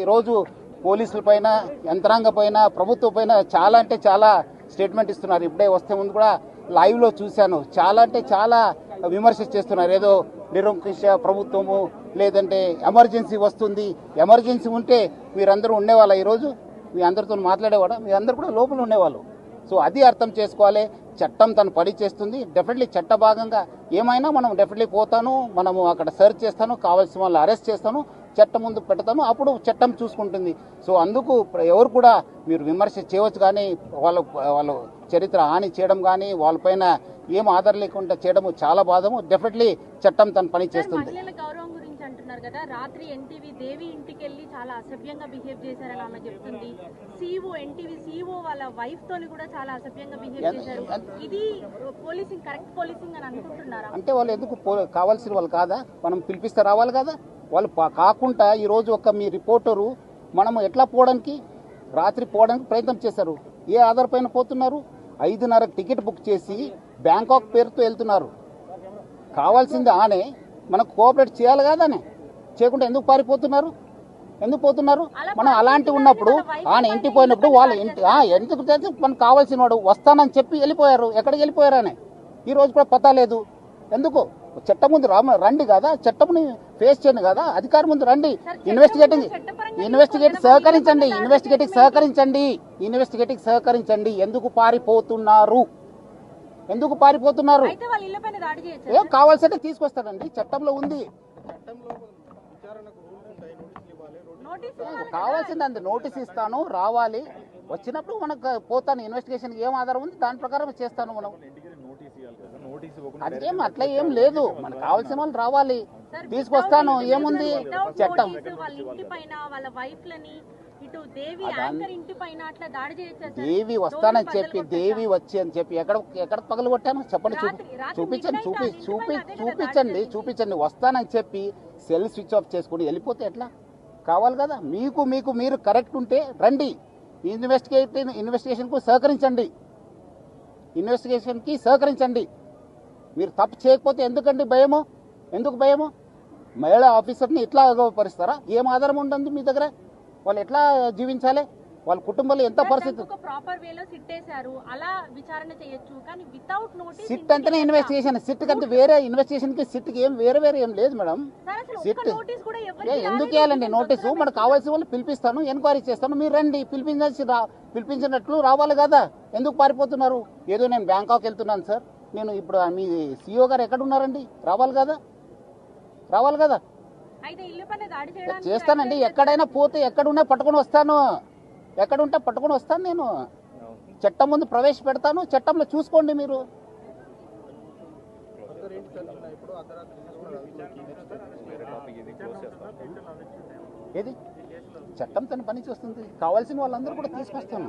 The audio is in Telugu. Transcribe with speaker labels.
Speaker 1: ఈరోజు పోలీసుల పైన యంత్రాంగ పైన ప్రభుత్వం పైన చాలా అంటే చాలా స్టేట్మెంట్ ఇస్తున్నారు. ఇప్పుడే వస్తే ముందు కూడా లైవ్లో చూశాను. చాలా అంటే చాలా విమర్శ చేస్తున్నారు. ఏదో నిరంకుశ ప్రభుత్వము, లేదంటే ఎమర్జెన్సీ వస్తుంది, ఎమర్జెన్సీ ఉంటే మీరందరూ ఉండేవాళ్ళ, ఈరోజు మీ అందరితో మాట్లాడేవాడా? మీ అందరూ కూడా లోపల ఉండేవాళ్ళు. సో అది అర్థం చేసుకోవాలి. చట్టం తను పని చేస్తుంది. డెఫినెట్లీ చట్ట భాగంగా ఏమైనా మనం డెఫినెట్లీ పోతాను, మనము అక్కడ సెర్చ్ చేస్తాను, కావాల్సిన వాళ్ళు అరెస్ట్ చేస్తాను, చట్టం ముందు పెడతాను, అప్పుడు చట్టం చూసుకుంటుంది. సో అందుకు ఎవరు కూడా మీరు విమర్శ చేయవచ్చు, కానీ వాళ్ళ చరిత్ర హాని చేయడం కానీ వాళ్ళపైన ఏం ఆధారం లేకుండా చేయడం చాలా బాధము. డెఫినెట్లీ చట్టం తన పని చేస్తుంది.
Speaker 2: అంటున్నారు కదా, రాత్రి ఎన్టీవీ దేవి ఇంటికి వెళ్ళి చాలా అసభ్యంగా బిహేవ్ చేశారని ఆమె చెప్తుంది. సిఓ ఎన్టీవీ సిఓ వాళ్ళ వైఫ్ తోని కూడా చాలా అసభ్యంగా బిహేవ్ చేశారు. ఇది పోలీసింగ్, కరెక్ట్ పోలీసింగ్ అని అనుకుంటున్నారా?
Speaker 1: అంటే వాళ్ళు ఎందుకు కావాల్సిన వాళ్ళు కాదా? మనం పిలిపిస్తే రావాలి కదా. వాళ్ళు కాకుండా ఈరోజు ఒక మీ రిపోర్టరు మనము ఎట్లా పోవడానికి, రాత్రి పోవడానికి ప్రయత్నం చేశారు. ఏ ఆధార్ పైన పోతున్నారు? 5:30 టికెట్ బుక్ చేసి బ్యాంకాక్ పేరుతో వెళ్తున్నారు. కావాల్సింది ఆనే, మనకు కోఆపరేట్ చేయాలి కాదానే, చేయకుండా ఎందుకు పారిపోతున్నారు? ఎందుకు పోతున్నారు? మనం అలాంటి ఉన్నప్పుడు ఆయన ఇంటికి పోయినప్పుడు వాళ్ళు ఎందుకు మనకు కావాల్సిన వాడు వస్తానని చెప్పి వెళ్ళిపోయారు. ఎక్కడికి వెళ్ళిపోయారనే ఈ రోజు కూడా పతా లేదు. ఎందుకు? చట్టం ముందు రండి కదా, చట్టంని ఫేస్ చేయండి కదా, అధికారం ముందు రండి. ఇన్వెస్టిగేట్ సహకరించండి. ఎందుకు పారిపోతున్నారు? ఏం కావాల్సింటే తీసుకొస్తారండి, చట్టంలో ఉంది. కావాల్సింది అంతే, నోటీస్ ఇస్తాను, రావాలి, వచ్చినప్పుడు మనకు పోతాను, ఇన్వెస్టిగేషన్ ఏం ఆధారం ఉంది దాని ప్రకారం చేస్తాను. మనం అదేం అట్లా ఏం లేదు, మనకు కావాల్సిన వాళ్ళు రావాలి, తీసుకొస్తాను, ఏముంది చట్టం. దేవి వస్తానని చెప్పి, దేవి వచ్చి అని చెప్పి ఎక్కడ పగలు కొట్టాను చెప్పండి, చూపించండి. వస్తానని చెప్పి సెల్ స్విచ్ ఆఫ్ చేసుకుని వెళ్ళిపోతే ఎట్లా? కావాలి కదా. మీరు కరెక్ట్ ఉంటే రండి, ఇన్వెస్టిగేషన్కి సహకరించండి. మీరు తప్పు చేయకపోతే ఎందుకండి భయము? ఎందుకు భయము? మహిళా ఆఫీసర్ని ఇట్లా పరిస్తారా? ఏం ఆధారం ఉంటుంది మీ దగ్గర? వాళ్ళు ఎట్లా జీవించాలి? వాళ్ళ కుటుంబంలో ఎంత పరిస్థితి? సిట్ అంటేనే ఇన్వెస్టిగేషన్. సిట్ కంటే వేరే ఇన్వెస్టిగేషన్ కి సిట్ కి ఏం వేరే ఏం లేదు మేడం. సిట్ ఎందుకు వేయాలండి నోటీసు? మనకు కావాల్సిన వాళ్ళు పిలిపిస్తాను, ఎంక్వైరీ చేస్తాను, మీరు రండి, పిలిపించినట్లు రావాలి కదా. ఎందుకు పారిపోతున్నారు? ఏదో నేను బ్యాంకాక్ వెళ్తున్నాను సార్, నేను ఇప్పుడు మీ సిఇఓ గారు ఎక్కడ ఉన్నారండి? రావాలి కదా. చేస్తానండి, ఎక్కడైనా పోతే ఎక్కడున్నా పట్టుకొని వస్తాను, నేను చట్టం ముందు ప్రవేశపెడతాను, చట్టంలో చూసుకోండి మీరు. ఏది చట్టం తన పని చేస్తుంది. కావాల్సిన వాళ్ళందరూ కూడా తీసుకొస్తాను.